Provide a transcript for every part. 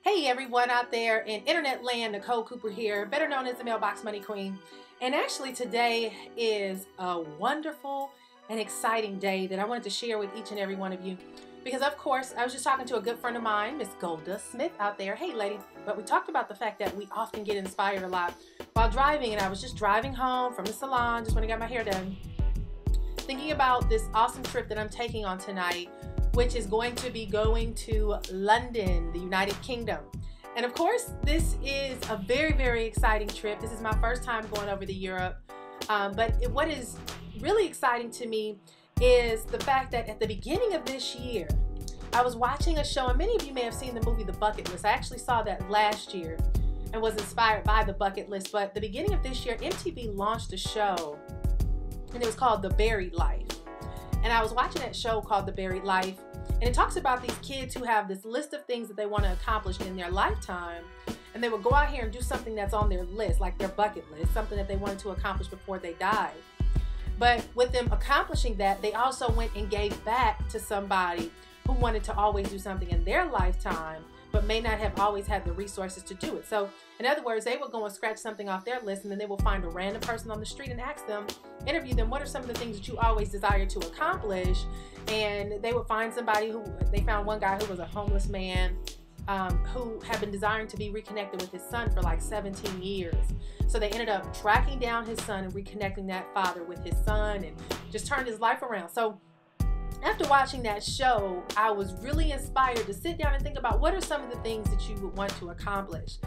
Hey everyone out there in internet land, Nicole Cooper here, better known as the Mailbox Money Queen. And actually today is a wonderful and exciting day that I wanted to share with each and every one of you. Because of course, I was just talking to a good friend of mine, Miss Golda Smith out there. Hey lady, but we talked about the fact that we often get inspired a lot while driving, and I was just driving home from the salon, just when I got my hair done, thinking about this awesome trip that I'm taking on tonight, which is going to be going to London, the United Kingdom. And of course, this is a very, very exciting trip. This is my first time going over to Europe. What is really exciting to me is the fact that at the beginning of this year, I was watching a show, and many of you may have seen the movie The Bucket List. I actually saw that last year and was inspired by The Bucket List. But the beginning of this year, MTV launched a show, and it was called The Buried Life. And I was watching that show called The Buried Life, and it talks about these kids who have this list of things that they want to accomplish in their lifetime, and they would go out here and do something that's on their list, like their bucket list, something that they wanted to accomplish before they died. But with them accomplishing that, they also went and gave back to somebody who wanted to always do something in their lifetime, but may not have always had the resources to do it. So in other words, they would go and scratch something off their list, and then they will find a random person on the street and ask them, interview them, what are some of the things that you always desire to accomplish? And they would find somebody they found one guy who was a homeless man, who had been desiring to be reconnected with his son for like 17 years. So they ended up tracking down his son and reconnecting that father with his son, and just turned his life around. So after watching that show, I was really inspired to sit down and think about what are some of the things that you would want to accomplish.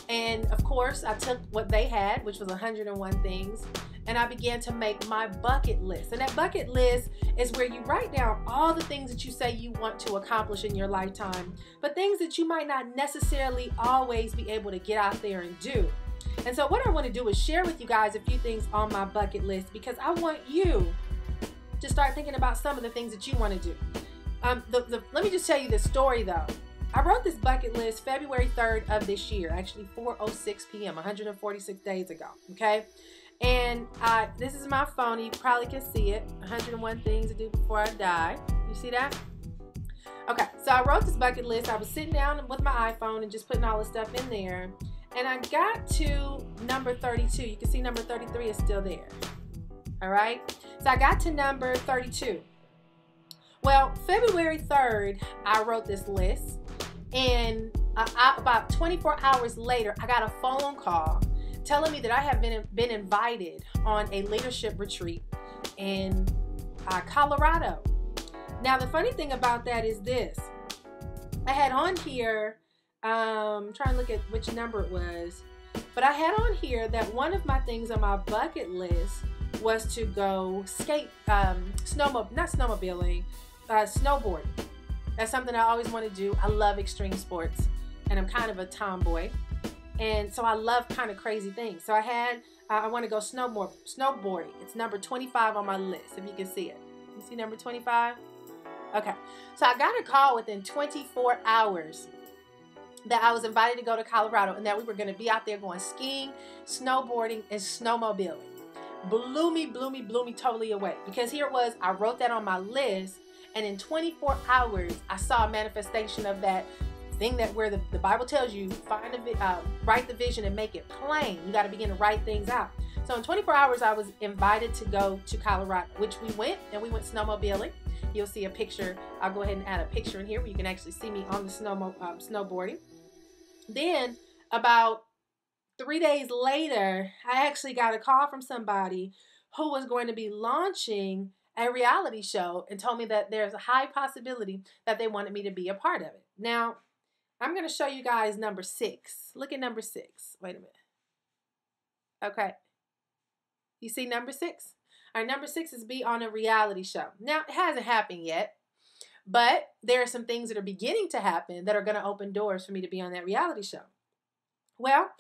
And of course, I took what they had, which was 101 things, and I began to make my bucket list. And that bucket list is where you write down all the things that you say you want to accomplish in your lifetime, but things that you might not necessarily always be able to get out there and do. And so what I want to do is share with you guys a few things on my bucket list, because I want you to start thinking about some of the things that you want to do. Let me just tell you this story though. I wrote this bucket list February 3rd of this year, actually 4:06 p.m., 146 days ago, okay? And this is my phone. You probably can see it, 101 things to do before I die. You see that? Okay, so I wrote this bucket list. I was sitting down with my iPhone and just putting all the stuff in there, and I got to number 32. You can see number 33 is still there. All right, so I got to number 32. Well, February 3rd, I wrote this list, and about 24 hours later, I got a phone call telling me that I have been invited on a leadership retreat in Colorado. Now, the funny thing about that is this. I had on here, I'm trying to look at which number it was, but I had on here that one of my things on my bucket list was to go snowboarding. That's something I always want to do. I love extreme sports, and I'm kind of a tomboy, and so I love kind of crazy things. So I want to go snowboarding. It's number 25 on my list, if you can see it. You see number 25? Okay, so I got a call within 24 hours that I was invited to go to Colorado, and that we were going to be out there going skiing, snowboarding, and snowmobiling. Blew me totally away, because here it was, I wrote that on my list, and in 24 hours I saw a manifestation of that thing that where the Bible tells you, write the vision and make it plain. You got to begin to write things out. So in 24 hours I was invited to go to Colorado, which we went snowmobiling. You'll see a picture. I'll go ahead and add a picture in here where you can actually see me on the snowboarding. Then about 3 days later, I actually got a call from somebody who was going to be launching a reality show, and told me that there's a high possibility that they wanted me to be a part of it. Now, I'm going to show you guys number 6. Look at number 6. Wait a minute. Okay. You see number 6? All right, number 6 is be on a reality show. Now, it hasn't happened yet, But there are some things that are beginning to happen that are going to open doors for me to be on that reality show. Well,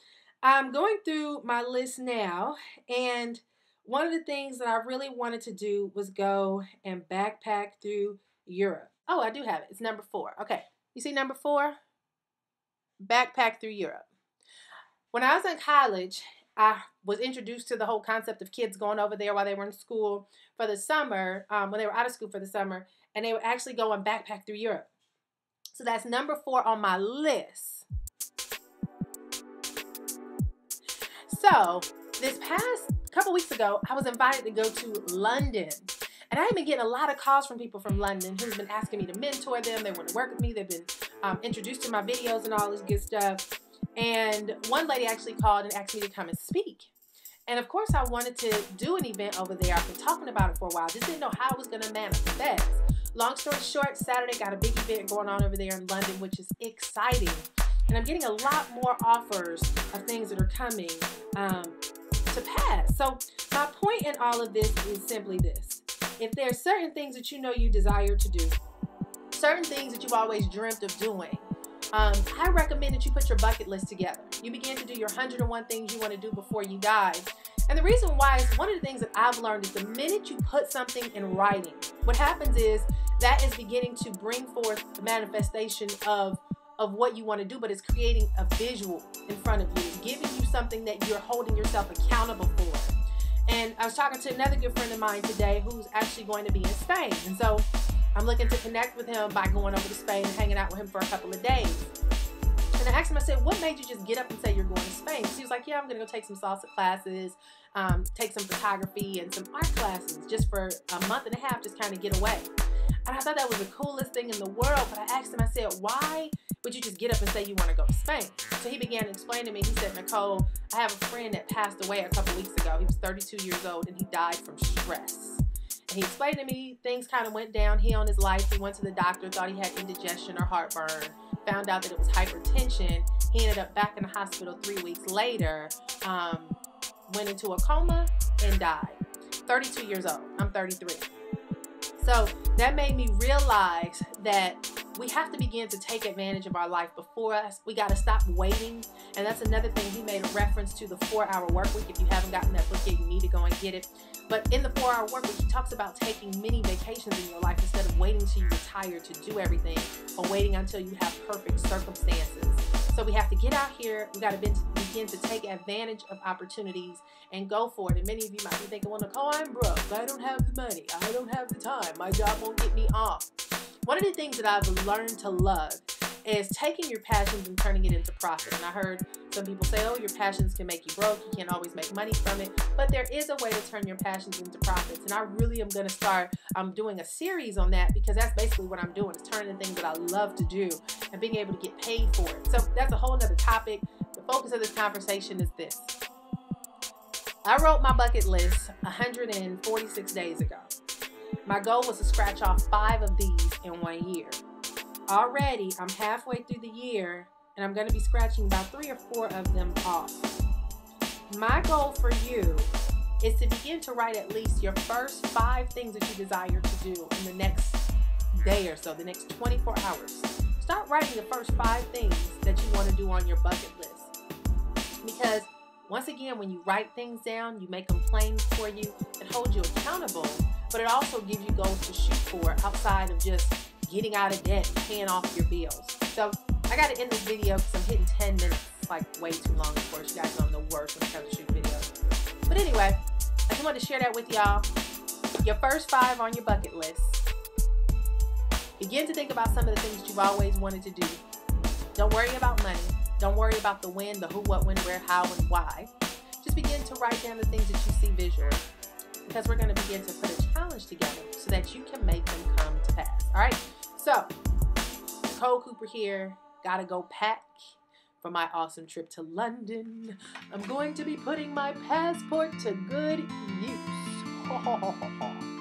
I'm going through my list now, and one of the things that I really wanted to do was go and backpack through Europe. Oh, I do have it. It's number 4. Okay. You see number 4? Backpack through Europe. When I was in college, I was introduced to the whole concept of kids going over there while they were in school for the summer, when they were out of school for the summer, and they would actually go and backpack through Europe. So that's number 4 on my list. So this past couple weeks ago, I was invited to go to London. And I've been getting a lot of calls from people from London who've been asking me to mentor them. They want to work with me. They've been introduced to my videos and all this good stuff. And one lady actually called and asked me to come and speak. And of course, I wanted to do an event over there. I've been talking about it for a while. Just didn't know how it was going to manifest. Long story short, Saturday got a big event going on over there in London, which is exciting. And I'm getting a lot more offers of things that are coming to pass. So my point in all of this is simply this. If there are certain things that you know you desire to do, certain things that you've always dreamt of doing, I recommend that you put your bucket list together. You begin to do your 101 things you want to do before you die. And the reason why is one of the things that I've learned is the minute you put something in writing, what happens is that is beginning to bring forth the manifestation of what you want to do, but it's creating a visual in front of you. It's giving you something that you're holding yourself accountable for. And I was talking to another good friend of mine today who's actually going to be in Spain. And so I'm looking to connect with him by going over to Spain and hanging out with him for a couple of days. And I asked him, I said, what made you just get up and say you're going to Spain? So he was like, yeah, I'm going to go take some salsa classes, take some photography and some art classes just for a month and a half, just kind of get away. And I thought that was the coolest thing in the world. But I asked him, I said, why would you just get up and say you want to go to Spain? So he began to explain to me. He said, Nicole, I have a friend that passed away a couple weeks ago. He was 32 years old and he died from stress. And he explained to me things kind of went downhill in his life. He went to the doctor, thought he had indigestion or heartburn, found out that it was hypertension. He ended up back in the hospital 3 weeks later, went into a coma and died. 32 years old. I'm 33. So that made me realize that we have to begin to take advantage of our life before us. We got to stop waiting. And that's another thing. He made a reference to the 4-hour work week. If you haven't gotten that book yet, you need to go and get it. But in the 4-hour work week, he talks about taking mini vacations in your life instead of waiting till you retire to do everything or waiting until you have perfect circumstances. So we have to get out here. We got to begin to take advantage of opportunities and go for it. And many of you might be thinking, well, Nicole, I'm broke. I don't have the money. I don't have the time. My job won't get me off. One of the things that I've learned to love is taking your passions and turning it into profit. And I heard some people say, oh, your passions can make you broke. You can't always make money from it. But there is a way to turn your passions into profits. And I really am going to start doing a series on that, because that's basically what I'm doing, is turning the things that I love to do and being able to get paid for it. So that's a whole nother topic. The focus of this conversation is this. I wrote my bucket list 146 days ago. My goal was to scratch off 5 of these in 1 year. Already, I'm halfway through the year, and I'm going to be scratching about 3 or 4 of them off. My goal for you is to begin to write at least your first 5 things that you desire to do in the next day or so, the next 24 hours. Start writing the first 5 things that you want to do on your bucket list. Because once again, when you write things down, you make them plain for you, it holds you accountable, but it also gives you goals to shoot for outside of just getting out of debt, paying off your bills. So I got to end this video because I'm hitting 10 minutes. It's like way too long, of course. You guys know I'm the worst when it comes to shooting videos. But anyway, I just wanted to share that with y'all. Your first 5 on your bucket list. Begin to think about some of the things that you've always wanted to do. Don't worry about money. Don't worry about the when, the who, what, when, where, how, and why. Just begin to write down the things that you see visually, because we're going to begin to put a challenge together so that you can make them come to pass. All right? So, Nicole Cooper here. Gotta go pack for my awesome trip to London. I'm going to be putting my passport to good use.